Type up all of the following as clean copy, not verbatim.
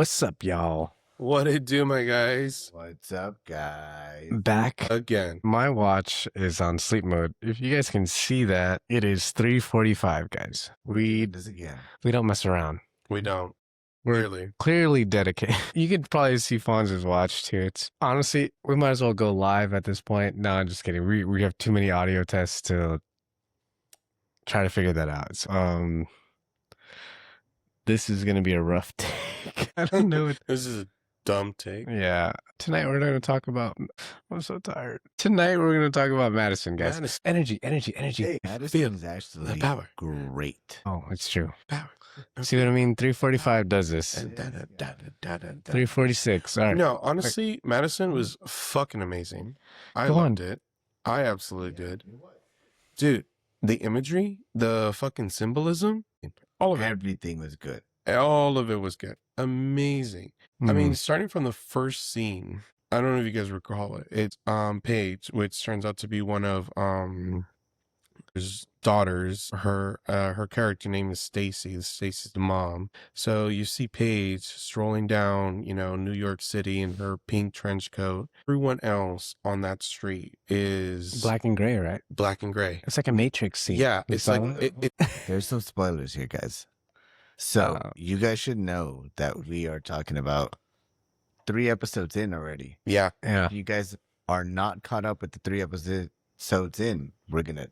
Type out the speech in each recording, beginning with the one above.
What's up, y'all? What it do, my guys? What's up, guys? Back Again. My watch is on sleep mode. If you guys can see that, it is 3:45, guys. We don't mess around. We don't. We're clearly dedicated. You could probably see Fonz's watch too. It's honestly, we might as well go live at this point. No, I'm just kidding. We have too many audio tests to try to figure that out. So, this is gonna be a rough take. I don't know. This is a dumb take. Yeah. Tonight we're going to talk about. I'm so tired. Tonight we're going to talk about Madison, guys. Madison. Energy. Hey, Madison is actually the power. Great. Oh, it's true. Power. See what I mean? 3:45 does this. 3:46. All right. No, honestly, Madison was fucking amazing. I Go loved on. it. I absolutely did. Dude, the imagery, the fucking symbolism, all of it. Everything was good. All of it was good. Amazing. I mean, starting from the first scene, I don't know if you guys recall it. It's Paige, which turns out to be one of his daughters. Her character name is Stacy. Stacy's the mom. So you see Paige strolling down, New York City in her pink trench coat. Everyone else on that street is black and gray, right? Black and gray. It's like a Matrix scene. Yeah, You it's saw like that? There's some spoilers here, guys. So you guys should know that we are talking about 3 episodes in already. Yeah. Yeah. If you guys are not caught up with the 3 episodes in, we're gonna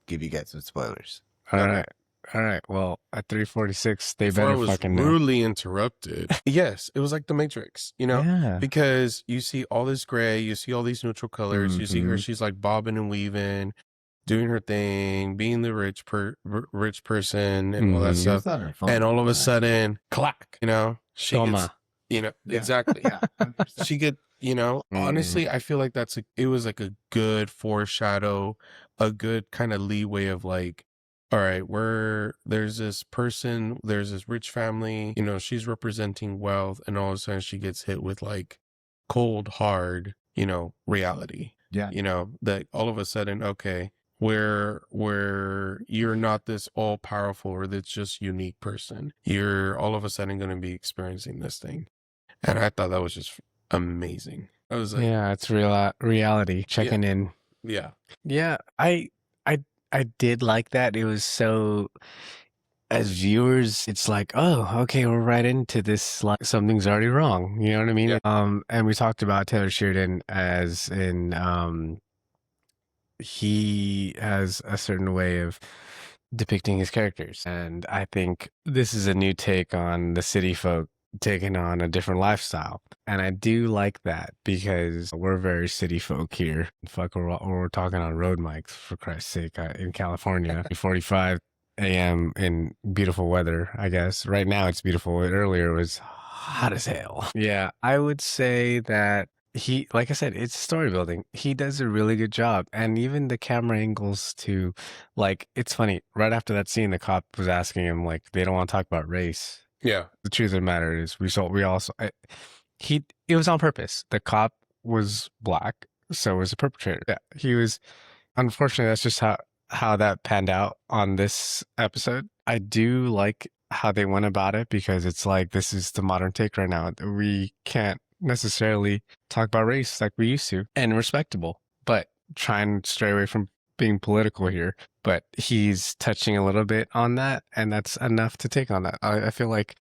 give you guys some spoilers. All right. Well, at 3:46, they Before I better was fucking know. rudely interrupted. Yes, it was like the Matrix, Yeah. because you see all this gray, you see all these neutral colors, you see her, Mhm. she's like bobbing and weaving, doing her thing, being the rich person and all that Mhm. stuff. on her phone. And all of a sudden, clack, she Toma. gets, Yeah. exactly. Yeah. 100%. She get, honestly, I feel like it was like a good foreshadow, a good kind of leeway of like, all right, there's this person, there's this rich family, she's representing wealth, and all of a sudden she gets hit with like cold, hard, reality. Yeah. That all of a sudden, okay, where you're not this all powerful or this just unique person. You're all of a sudden going to be experiencing this thing. And I thought that was just amazing. I was like, Yeah, it's reality checking in. yeah. Yeah, I did like that. It was so, as viewers, it's like, oh, okay, we're right into this. Like something's already wrong. You know what I mean? Yeah. And we talked about Taylor Sheridan as in, he has a certain way of depicting his characters, and I think this is a new take on the city folk taking on a different lifestyle, and I do like that because we're very city folk here. Fuck, we're talking on road mics, for Christ's sake, in California. 45 a.m. in beautiful weather. I guess right now it's beautiful. Earlier it was hot as hell. Yeah, I would say that he, like I said, it's story building. He does a really good job, and even the camera angles too. Like, it's funny. Right after that scene, the cop was asking him, like, they don't want to talk about race. Yeah. The truth of the matter is, it was on purpose. The cop was black, so was the perpetrator. Yeah, he was. Unfortunately, that's just how that panned out on this episode. I do like how they went about it, because it's like, this is the modern take right now. We can't necessarily talk about race like we used to, and respectable, but try and stray away from being political here. But he's touching a little bit on that, and that's enough to take on that. I feel like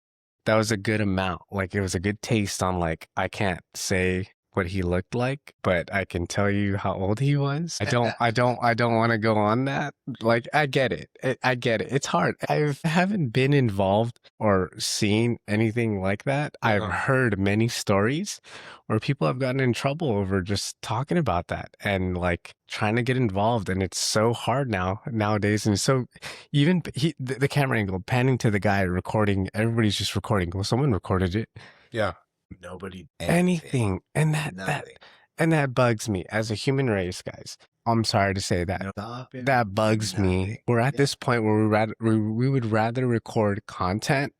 that was a good amount. Like, it was a good taste on, like, I can't say what he looked like, but I can tell you how old he was. I don't want to go on that. Like, I get it. I get it. It's hard. I haven't been involved or seen anything like that. I've heard many stories where people have gotten in trouble over just talking about that and like trying to get involved. And it's so hard nowadays. And so even the camera angle panning to the guy recording, everybody's just recording. Well, someone recorded it. Yeah. Nobody. Anything. And that bugs me as a human race, guys. I'm sorry to say that. That bugs me. We're at this point where we would rather record content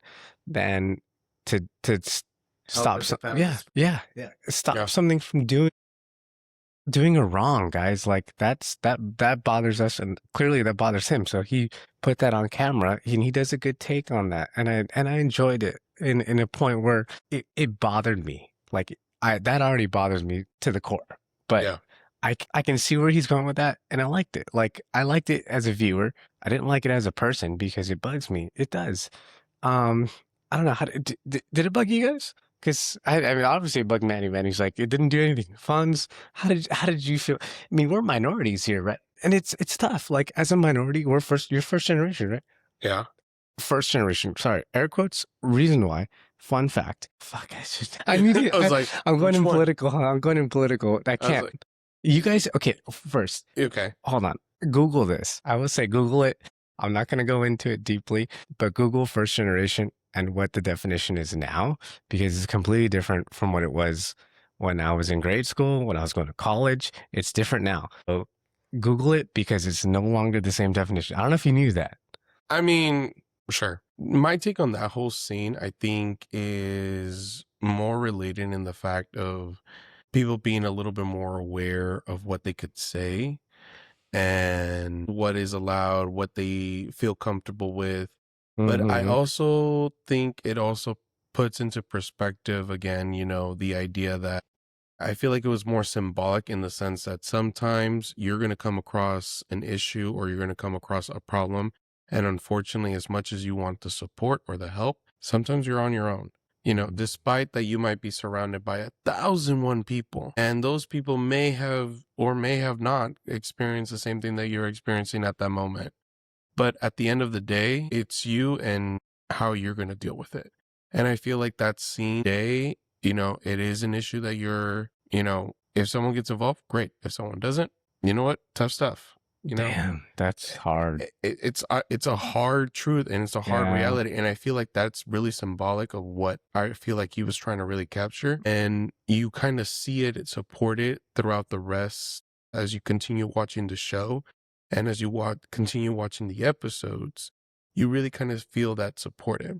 than to stop something. Yeah. Stop something from doing a wrong, guys. Like, that bothers us, and clearly that bothers him. So he put that on camera, and he does a good take on that, and I enjoyed it. in a point where it bothered me. Like that already bothers me to the core. But Yeah. I can see where he's going with that, and I liked it. Like I liked it as a viewer. I didn't like it as a person because it bugs me. It does. I don't know how did it bug you guys? Because I mean, obviously it bugged Manny. Manny's like, it didn't do anything. Funds. How did you feel? I mean, we're minorities here, right? And it's tough. Like as a minority, you're first generation, right? Yeah. First generation. Sorry, air quotes. Reason why. Fun fact. Fuck. I need to. I was like, I'm going which in one? political. I'm going in political. I I was can't. like, You guys. Okay. First, okay. hold on. Google this. I will say Google it. I'm not going to go into it deeply, but Google first generation and what the definition is now, because it's completely different from what it was when I was in grade school, when I was going to college. It's different now. So Google it because it's no longer the same definition. I don't know if you knew that. I mean, sure. My take on that whole scene, I think, is more related in the fact of people being a little bit more aware of what they could say and what is allowed, what they feel comfortable with. But I Mm-hmm. also think it also puts into perspective again, the idea that I feel like it was more symbolic in the sense that sometimes you're going to come across an issue or you're going to come across a problem. And unfortunately, as much as you want the support or the help, sometimes you're on your own. Despite that you might be surrounded by 1,001 people, and those people may have or may have not experienced the same thing that you're experiencing at that moment. But at the end of the day, it's you and how you're going to deal with it. And I feel like that scene today, it is an issue that if someone gets involved, great. If someone doesn't, you know what? Tough stuff. Damn, that's hard. It's a hard truth and it's a hard Yeah. reality. And I feel like that's really symbolic of what I feel like he was trying to really capture. And you kind of see it support it throughout the rest as you continue watching the show. And as you continue watching the episodes, you really kind of feel that supportive.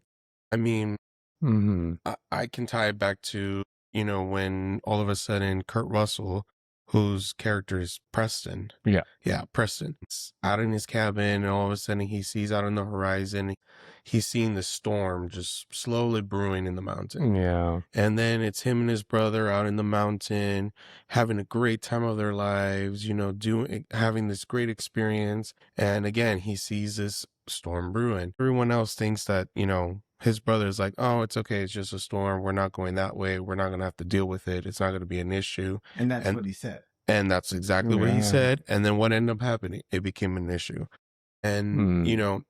I mean, Mm-hmm. I can tie it back to, when all of a sudden Kurt Russell, whose character is Preston. Yeah. Yeah, Preston. It's out in his cabin, and all of a sudden he sees out on the horizon, he's seeing the storm just slowly brewing in the mountain. Yeah. And then it's him and his brother out in the mountain, having a great time of their lives, having this great experience. And again, he sees this storm brewing. Everyone else thinks that, his brother's like, oh, it's okay. It's just a storm. We're not going that way. We're not going to have to deal with it. It's not going to be an issue. And that's what he said. And that's exactly what he Yeah. said. And then what ended up happening? It became an issue. And,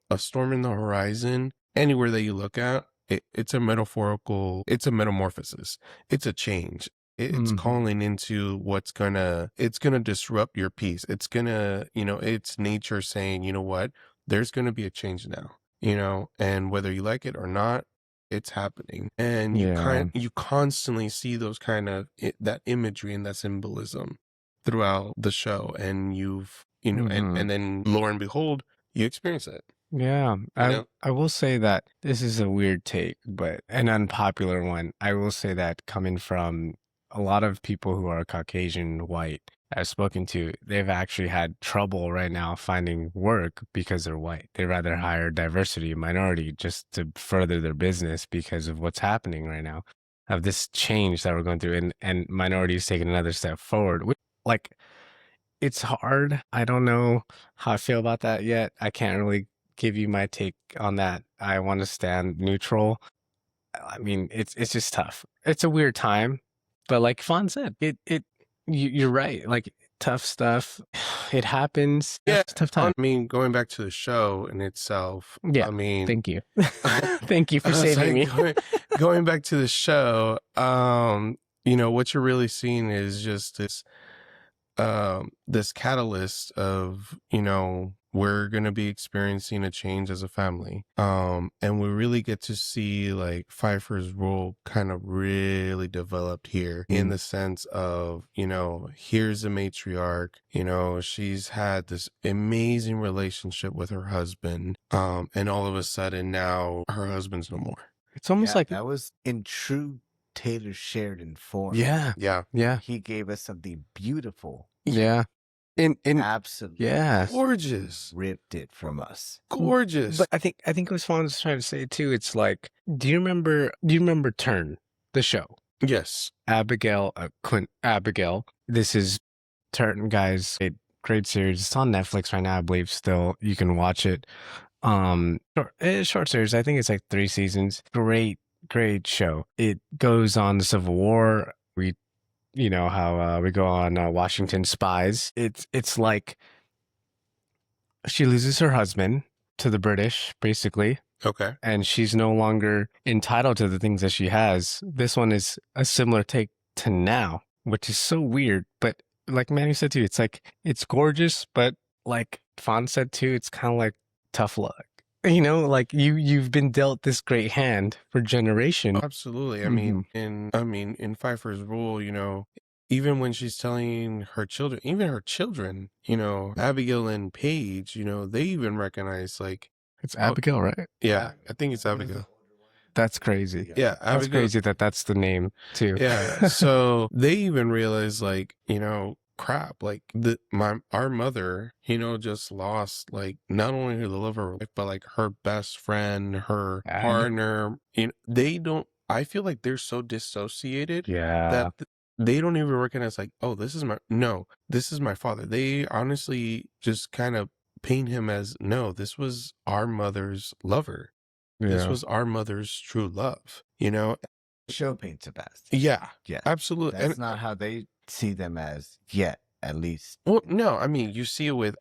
a storm in the horizon, anywhere that you look at, it's a metamorphosis. It's a change. It's calling into it's gonna disrupt your peace. It's gonna, it's nature saying, you know what, there's gonna be a change now, and whether you like it or not, it's happening. And you constantly see those kind of that imagery and that symbolism throughout the show. And and then lo and behold, you experience it. Yeah, I will say that this is a weird take, but an unpopular one. I will say that coming from a lot of people who are Caucasian white I've spoken to, they've actually had trouble right now finding work because they're white. They rather hire diversity, minority, just to further their business because of what's happening right now, of this change that we're going through, and minorities taking another step forward. Like, it's hard. I don't know how I feel about that yet. I can't really give you my take on that. I want to stand neutral. I mean, it's just tough. It's a weird time, but like Fawn said, you're right. Like tough stuff, it happens. Yeah, It's a tough time. I mean, going back to the show in itself. Yeah. I mean, thank you, thank you for I was saving me. going back to the show. What you're really seeing is just this catalyst of, we're going to be experiencing a change as a family. And we really get to see like Pfeiffer's role kind of really developed here in the sense of, here's a matriarch, she's had this amazing relationship with her husband. And all of a sudden now her husband's no more. It's almost like that was in true Taylor Sheridan form. Yeah. Yeah. Yeah. He gave us something beautiful. Yeah. in absolutely yes. gorgeous, ripped it from us. gorgeous. But I think what Fawn was trying to say too. It's like, do you remember Turn, the show? Yes. Abigail, Abigail. This is Turn, guys. Great series. It's on Netflix right now, I believe. Still, you can watch it. Short series. I think it's like 3 seasons. Great show. It goes on the Civil War. You know how we go on Washington Spies. It's like she loses her husband to the British, basically, Okay. and she's no longer entitled to the things that she has. This one is a similar take to now, which is so weird. But like Manny said too, it's like it's gorgeous, but like Fawn said too, it's kind of like tough luck. You know, like you've been dealt this great hand for generations. Absolutely. I Mhm. mean, in Pfeiffer's Rule, you know, even when she's telling her children, even her children, you know, Abigail and Paige, you know, they even recognize like, It's oh, Abigail, right? yeah, I think it's Abigail. That's crazy. Yeah, That's Abigail. crazy that's the name too. Yeah. So they even realize like, you know, crap, like our mother, you know, just lost like not only the love of her life, but like her best friend, her Yeah. partner. You know, they don't. I feel like they're so dissociated Yeah. that they don't even recognize like, oh, this is my father. They honestly just kind of paint him as no, this was our mother's lover. This Yeah. was our mother's true love. You know, Show paints the best. yeah, Yeah. absolutely. That's And not how they see them as yet, at least. well, no, I mean, you see it with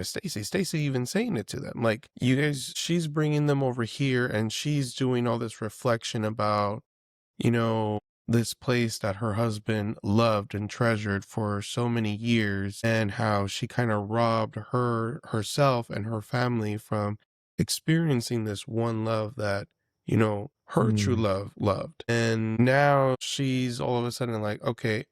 Stacy. Stacy even saying it to them, like you guys. She's bringing them over here, and she's doing all this reflection about, you know, this place that her husband loved and treasured for so many years, and how she kind of robbed herself and her family from experiencing this one love that, you know, her true love loved. And now she's all of a sudden like, okay,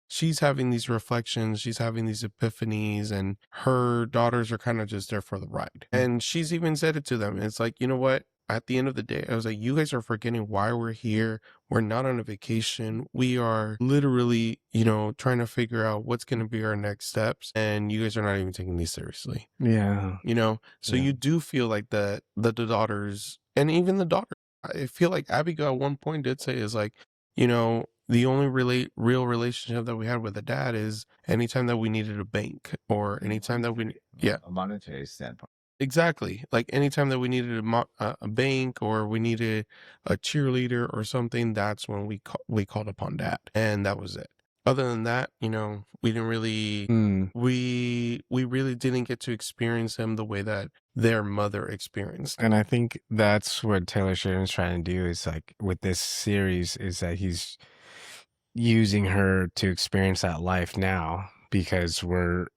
she's having these reflections, she's having these epiphanies, and her daughters are kind of just there for the ride. And she's even said it to them. It's like, you know what? At the end of the day, I was like, you guys are forgetting why we're here. We're not on a vacation. We are literally, you know, trying to figure out what's going to be our next steps. And you guys are not even taking these seriously, Yeah. you know? So Yeah. you do feel like the daughters, and even the daughter, I feel like Abigail at one point did say is like, you know, the only real relationship that we had with the dad is anytime that we needed a bank or anytime that A monetary standpoint. exactly. Like anytime that we needed a bank or we needed a cheerleader or something, that's when we called upon dad, and that was it. Other than that, you know, we didn't really we really didn't get to experience them the way that their mother experienced. And I think that's what Taylor Sheridan's trying to do is like with this series is that he's using her to experience that life now because you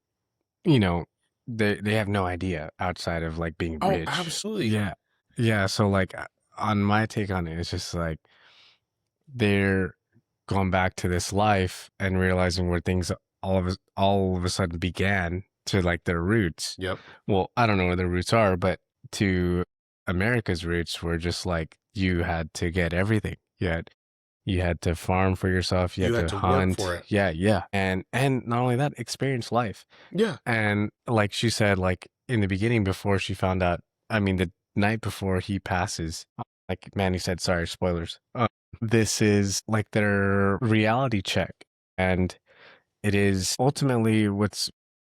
know, they have no idea outside of like being Oh, rich. absolutely. Yeah. Yeah. So like on my take on it, it's just like they're going back to this life and realizing where things all of a sudden began to like their roots. Yep. Well, I don't know where their roots are, but to America's roots were just like you had to get everything. You had to farm for yourself. You had to hunt. Work for it. Yeah. And not only that, experience life. Yeah. And like she said, like in the beginning, before she found out, I mean, the night before he passes, like Manny said, sorry, spoilers. This is like their reality check. And it is ultimately what's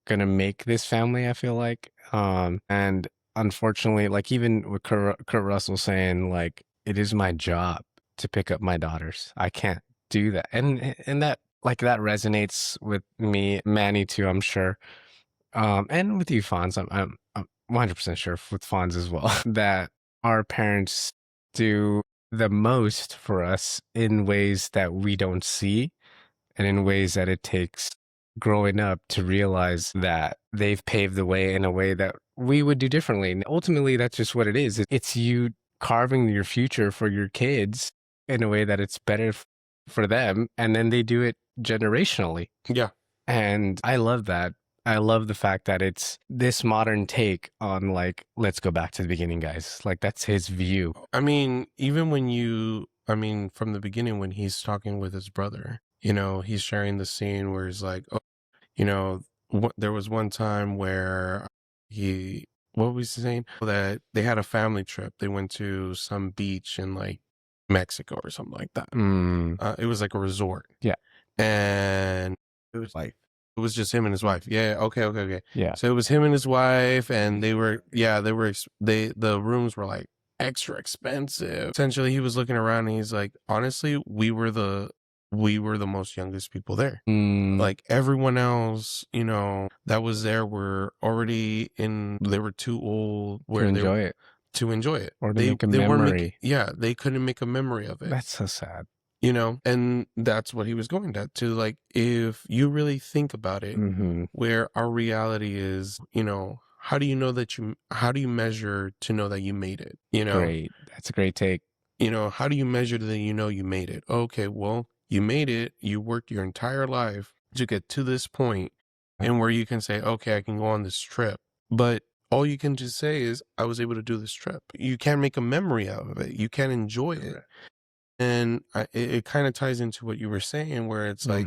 going to make this family, I feel like. And unfortunately, like even with Kurt Russell saying, like, it is my job to pick up my daughters. I can't do that. And that, like, that resonates with me, Manny, too, I'm sure. And with you, Fonz, I'm 100% sure with Fonz as well, that our parents do the most for us in ways that we don't see and in ways that it takes growing up to realize that they've paved the way in a way that we would do differently. And ultimately, that's just what it is. It's you carving your future for your kids in a way that it's better for them. And then they do it generationally. Yeah. And I love that. I love the fact that it's this modern take on like, let's go back to the beginning, guys. Like that's his view. I mean, even from the beginning when he's talking with his brother, you know, he's sharing the scene where he's like, oh, you know, there was one time where what was he saying? That they had a family trip. They went to some beach in like Mexico or something like that. It was like a resort. Yeah. And It was like, it was just him and his wife. Yeah. Okay. Yeah. So it was him and his wife, and the rooms were like extra expensive. Essentially, he was looking around and he's like, honestly, we were the most youngest people there. Like everyone else, that was there were already they were too old to enjoy it. Or to make a memory. They couldn't make a memory of it. That's so sad. And that's what he was going to like, if you really think about it, where our reality is, how do you measure to know that you made it? Great. That's a great take. How do you measure that you made it? Okay, well, you made it. You worked your entire life to get to this point, and where you can say, okay, I can go on this trip. But all you can just say is, I was able to do this trip. You can't make a memory out of it. You can't enjoy it. And it kind of ties into what you were saying, where it's like,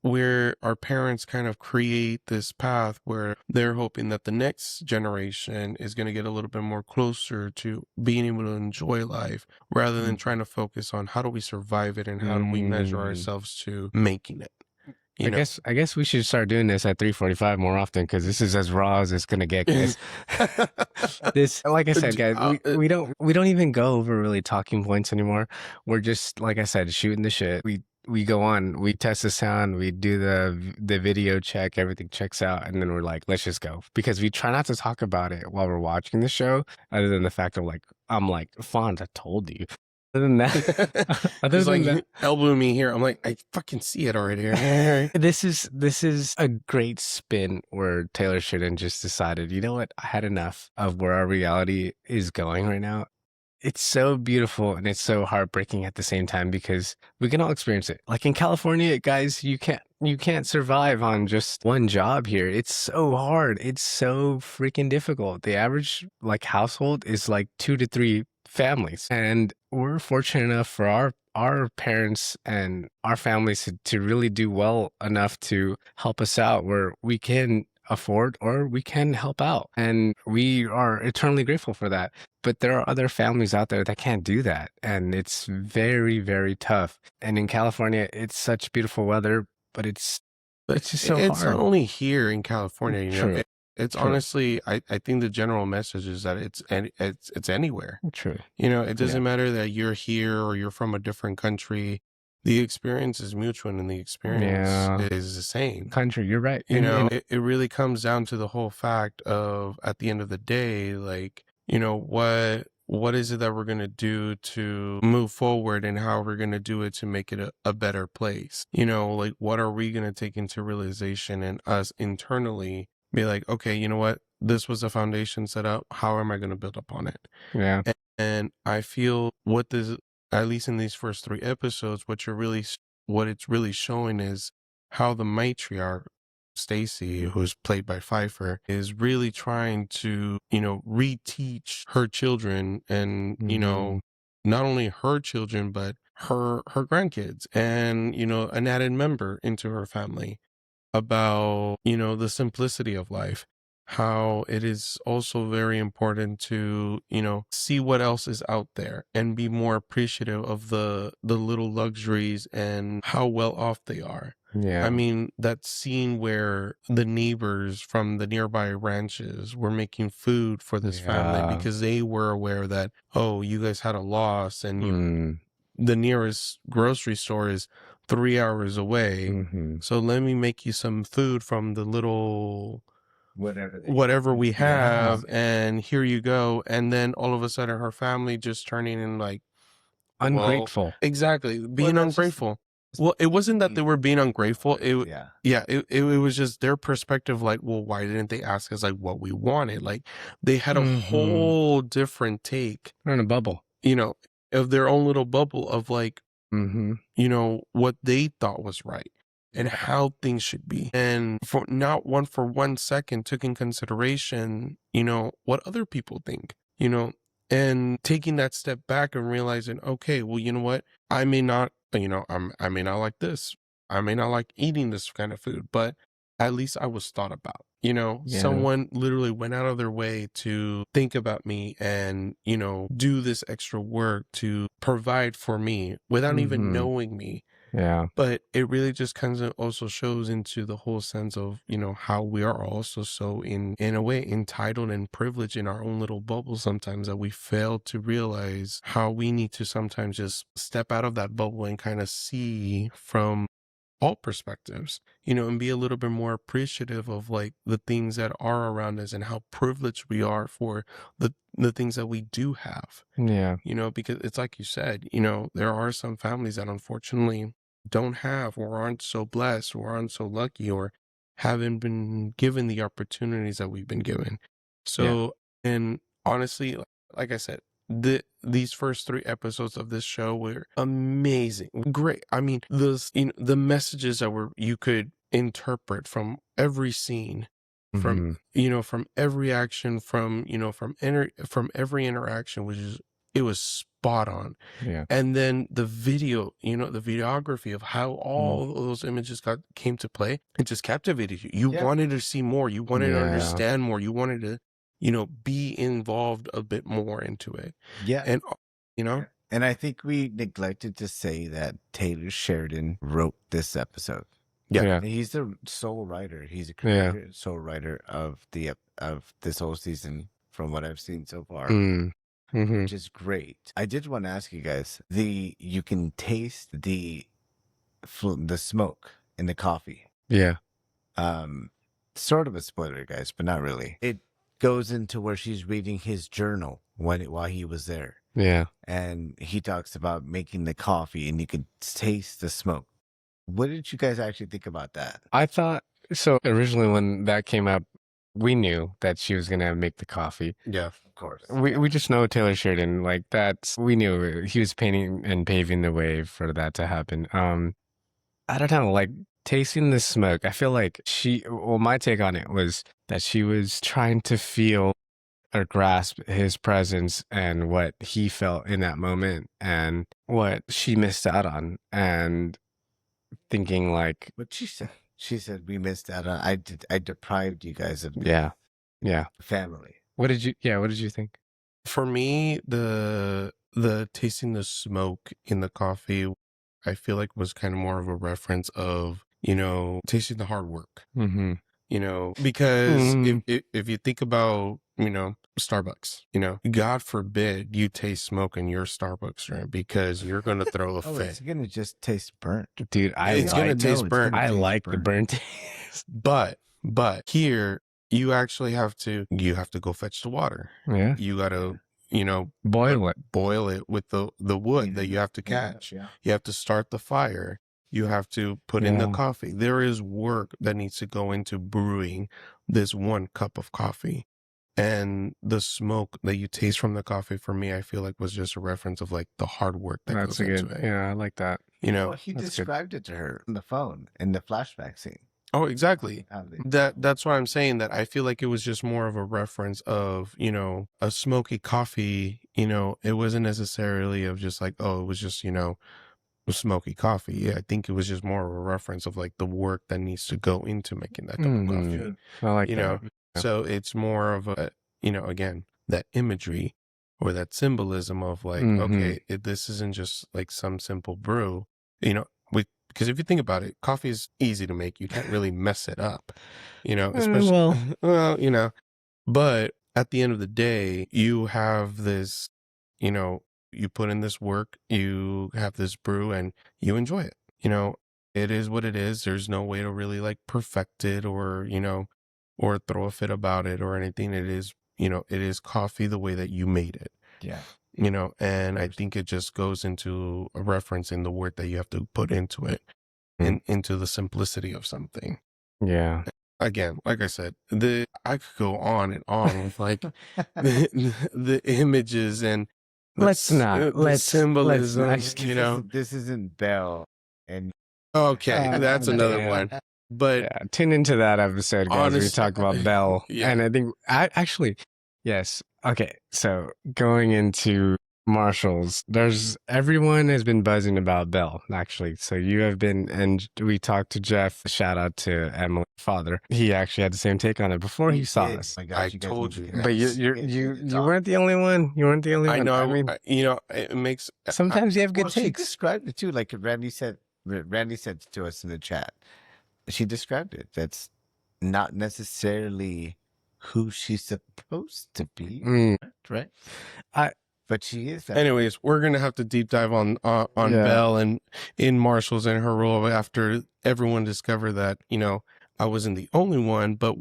where our parents kind of create this path where they're hoping that the next generation is going to get a little bit more closer to being able to enjoy life, rather than trying to focus on how do we survive it and how do we measure ourselves to making it. I guess we should start doing this at 3:45 more often, because this is as raw as it's gonna get, guys. This, like I said, guys, we don't even go over really talking points anymore. We're just, like I said, shooting the shit. We go on, we test the sound, we do the video check, everything checks out, and then we're like, let's just go, because we try not to talk about it while we're watching the show, other than the fact of like, I'm like, Font, I told you. Other than that, elbowing me here. I'm like, I fucking see it already. This is a great spin where Taylor Sheridan just decided, you know what? I had enough of where our reality is going right now. It's so beautiful and it's so heartbreaking at the same time, because we can all experience it. Like in California, guys, you can't survive on just one job here. It's so hard. It's so freaking difficult. The average like household is like 2 to 3 families, and we're fortunate enough for our parents and our families to really do well enough to help us out, where we can afford or we can help out, and we are eternally grateful for that. But there are other families out there that can't do that, and it's very, very tough. And in California, it's such beautiful weather, but it's just so hard. It's not only here in California, True. It's True. honestly, I think the general message is that it's anywhere. True. It doesn't matter that you're here or you're from a different country. The experience is mutual, and the experience is the same. Country, you're right. It really comes down to the whole fact of, at the end of the day, like, what is it that we're going to do to move forward, and how we're going to do it to make it a better place? Like, what are we going to take into realization, and us internally be like, okay, you know what? This was a foundation set up. How am I going to build upon it? Yeah. And I feel at least in these first 3 episodes, what it's really showing is how the matriarch, Stacy, who's played by Pfeiffer, is really trying to, reteach her children, and, not only her children, but her grandkids, and, an added member into her family, about, the simplicity of life, how it is also very important to, see what else is out there, and be more appreciative of the little luxuries and how well off they are. Yeah. I mean, that scene where the neighbors from the nearby ranches were making food for this family, because they were aware that, oh, you guys had a loss, and the nearest grocery store is 3 hours away. So let me make you some food from the little whatever we have, and here you go. And then all of a sudden, her family just turning in like ungrateful. Exactly, being ungrateful. Well, it wasn't that they were being ungrateful. It was just their perspective. Like, well, why didn't they ask us like what we wanted? Like, they had a whole different take. They're in a bubble, of their own little bubble of like, what they thought was right and how things should be. And for 1 second took in consideration, what other people think, and taking that step back and realizing, okay, well, you know what? I may not, I may not like this. I may not like eating this kind of food, but at least I was thought about. Yeah. Someone literally went out of their way to think about me and, do this extra work to provide for me without even knowing me. Yeah. But it really just kind of also shows into the whole sense of, how we are also so in a way entitled and privileged in our own little bubble sometimes, that we fail to realize how we need to sometimes just step out of that bubble and kind of see from all perspectives, and be a little bit more appreciative of like the things that are around us and how privileged we are for the things that we do have. Yeah. Because it's like you said, there are some families that unfortunately don't have, or aren't so blessed, or aren't so lucky, or haven't been given the opportunities that we've been given. So, and honestly, like I said, these first 3 episodes of this show were amazing, great. I mean, the messages that you could interpret from every scene, from from every action, from from every interaction, it was spot on. Yeah. And then the video, the videography of how all of those images came to play, it just captivated you. You wanted to see more. You wanted to understand more. You wanted to, be involved a bit more into it. Yeah. And, And I think we neglected to say that Taylor Sheridan wrote this episode. Yeah. He's the sole writer. He's a creator, sole writer of this whole season, from what I've seen so far. Which is great. I did want to ask you guys, you can taste the smoke in the coffee. Yeah. Sort of a spoiler, guys, but not really. It goes into where she's reading his journal while he was there. Yeah. And he talks about making the coffee, and you could taste the smoke. What did you guys actually think about that? I thought so. Originally, when that came up, we knew that she was gonna make the coffee. Yeah, of course. We just know Taylor Sheridan, like we knew he was painting and paving the way for that to happen. I don't know, like tasting the smoke. I feel like my take on it was that she was trying to feel or grasp his presence and what he felt in that moment and what she missed out on, and thinking like what she said. She said, we missed out on, I deprived you guys of family. What did you think? For me, the tasting the smoke in the coffee, I feel like was kind of more of a reference of, tasting the hard work. Because if you think about, Starbucks, God forbid you taste smoke in your Starbucks drink, because you're going to throw a fit. It's going to just taste burnt. Dude, it's going to taste burnt. I like the burnt taste. But here you actually have to go fetch the water. Yeah. You got to, boil it with the wood that you have to catch. Yeah. You have to start the fire. You have to put in the coffee. There is work that needs to go into brewing this 1 cup of coffee. And the smoke that you taste from the coffee, for me, I feel like was just a reference of like the hard work that goes into it. Yeah, I like that. Well, he described it to her on the phone in the flashback scene. Oh, exactly. That's why I'm saying that I feel like it was just more of a reference of, a smoky coffee. It wasn't necessarily of just like, oh, it was just, smoky coffee. Yeah, I think it was just more of a reference of like the work that needs to go into making that cup of coffee. I like that. So it's more of a, again, that imagery or that symbolism of like, okay, this isn't just like some simple brew, because if you think about it, coffee is easy to make. You can't really mess it up, especially, but at the end of the day, you have this, you put in this work, you have this brew, and you enjoy it. It is what it is. There's no way to really like perfect it or, or throw a fit about it or anything. It is, it is coffee the way that you made it. Yeah. And I think it just goes into a reference in the work that you have to put into it and into the simplicity of something. Yeah. Again, like I said, I could go on and on with like the images and symbolism, This isn't Belle and okay, that's another one. But tune into that episode, guys. We talk about Belle. And I think yes. Okay. So going into Marshall's. Everyone has been buzzing about Belle, actually. So you have been, and we talked to Jeff. Shout out to Emily's father. He actually had the same take on it before he saw us. Oh my gosh, I you guys told need you. to- But you weren't the only one. You weren't the only I one. know. I mean, it makes. sometimes you have good She takes. described it too, like Randy said. Randy said to us in the chat. She described it. That's not necessarily who she's supposed to be, right? But she is. Anyways, we're gonna have to deep dive on Yeah. Belle and in Marshall's and her role after everyone discovered that I wasn't the only one, but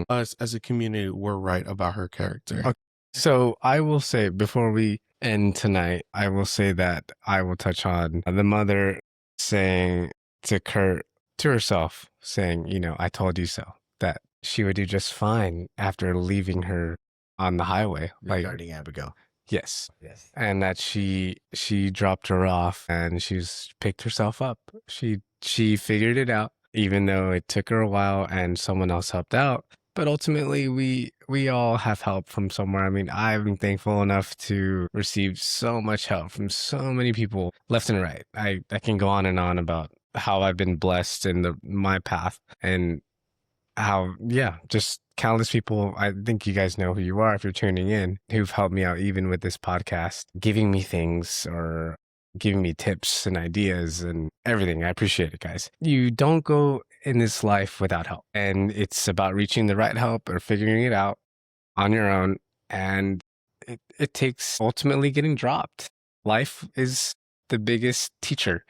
us as a community were right about her character. Okay. So I will say before we end tonight, I will say that I will touch on the mother saying to Kurt, to herself, saying, I told you so, that she would do just fine after leaving her on the highway. Regarding Abigail. Yes. And that she dropped her off and she's picked herself up. She figured it out, even though it took her a while and someone else helped out. But ultimately, we all have help from somewhere. I mean, I've been thankful enough to receive so much help from so many people left and right. I can go on and on about how I've been blessed in my path and how, just countless people. I think you guys know who you are if you're tuning in, who've helped me out even with this podcast, giving me things or giving me tips and ideas and everything. I appreciate it, guys. You don't go in this life without help, and it's about reaching the right help or figuring it out on your own. And it takes ultimately getting dropped. Life is the biggest teacher,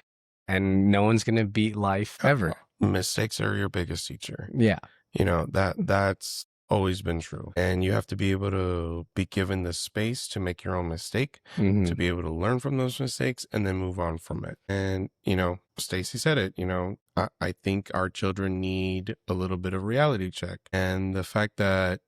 and no one's going to beat life ever. Mistakes are your biggest teacher. Yeah. That's always been true. And you have to be able to be given the space to make your own mistake, to be able to learn from those mistakes and then move on from it. And, Stacy said it, I think our children need a little bit of reality check. And the fact that,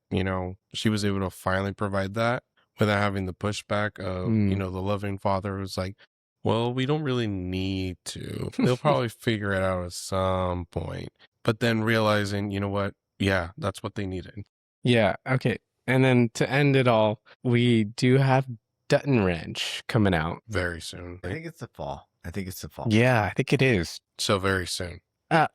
she was able to finally provide that without having the pushback of, the loving father who's like, well, we don't really need to. They'll probably figure it out at some point. But then realizing, you know what? Yeah, that's what they needed. Yeah. Okay. And then to end it all, we do have Dutton Ranch coming out very soon. I think it's the fall. Yeah, I think it is. So very soon. The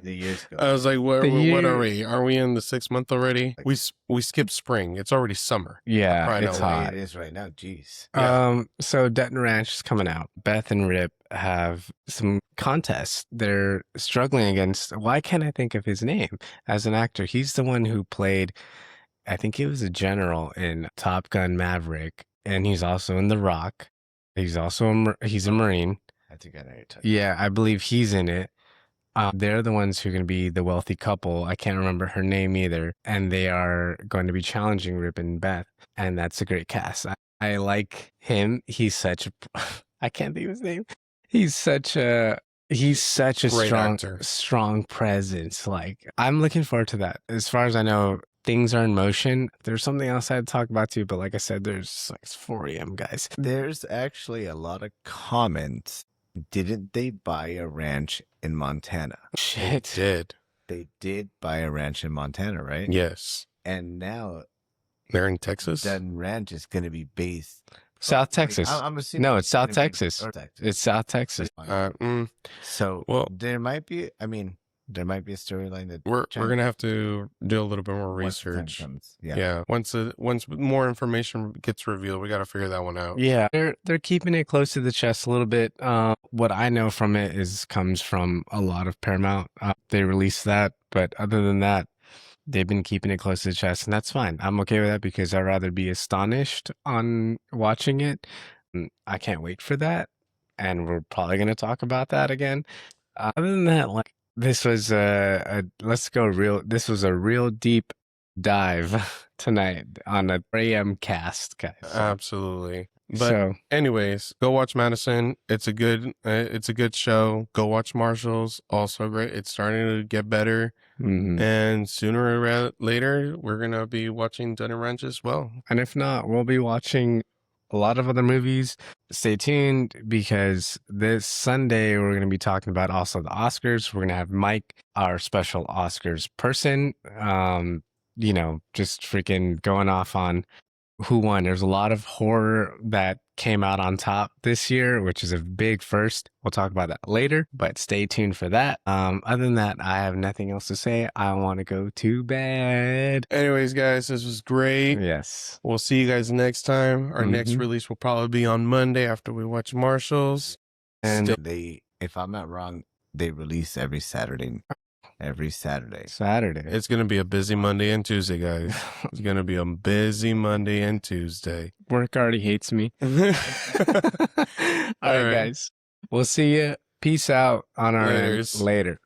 years go. I was like, what are we? Are we in the 6th month already? We skipped spring. It's already summer. Yeah, it's hot. It is right now. Jeez. Yeah. So Dutton Ranch is coming out. Beth and Rip have some contests. They're struggling against. Why can't I think of his name as an actor? He's the one who played, I think he was a general in Top Gun Maverick, and he's also in The Rock. He's also he's a Marine. I think I know you're talking. Yeah, I believe he's in it. They're the ones who are going to be the wealthy couple. I can't remember her name either. And they are going to be challenging Rip and Beth. And that's a great cast. I like him. He's such a, I can't think of his name. He's such a strong presence. Like, I'm looking forward to that. As far as I know, things are in motion. There's something else I'd talk about too, but like I said, it's 4 a.m., guys. There's actually a lot of comments. Didn't they buy a ranch in Montana? Shit. They did buy a ranch in Montana, right? Yes. And now they're in Texas. That ranch is going to be based South Texas. I'm assuming no, it's South Texas. It's South Texas. So there might be. I mean, there might be a storyline that we're gonna have to do a little bit more research. Yeah. Once more information gets revealed, we got to figure that one out. Yeah, they're keeping it close to the chest a little bit. What I know from it comes from a lot of Paramount. They released that, but other than that, they've been keeping it close to the chest, and that's fine. I'm okay with that because I'd rather be astonished on watching it. I can't wait for that, and we're probably gonna talk about that again. Other than that, like. This was this was a real deep dive tonight on a 4 a.m. cast, guys. Absolutely. But anyways, go watch Madison. It's a good show. Go watch Marshall's. Also great. It's starting to get better. And sooner or later, we're going to be watching Dutton Ranch as well. And if not, we'll be watching a lot of other movies. Stay tuned because this Sunday we're going to be talking about also the Oscars. We're going to have Mike, our special Oscars person, just freaking going off on who won. There's a lot of horror that came out on top this year, which is a big first. We'll talk about that later, but stay tuned for that. Other than that, I have nothing else to say. I want to go to bed. Anyways, guys, this was great. Yes. We'll see you guys next time. Our next release will probably be on Monday after we watch Marshall's. And if I'm not wrong, they release every Saturday. It's going to be a busy Monday and Tuesday, guys. It's going to be a busy Monday and Tuesday. Work already hates me. All right, guys. We'll see you. Peace out on our end. Later.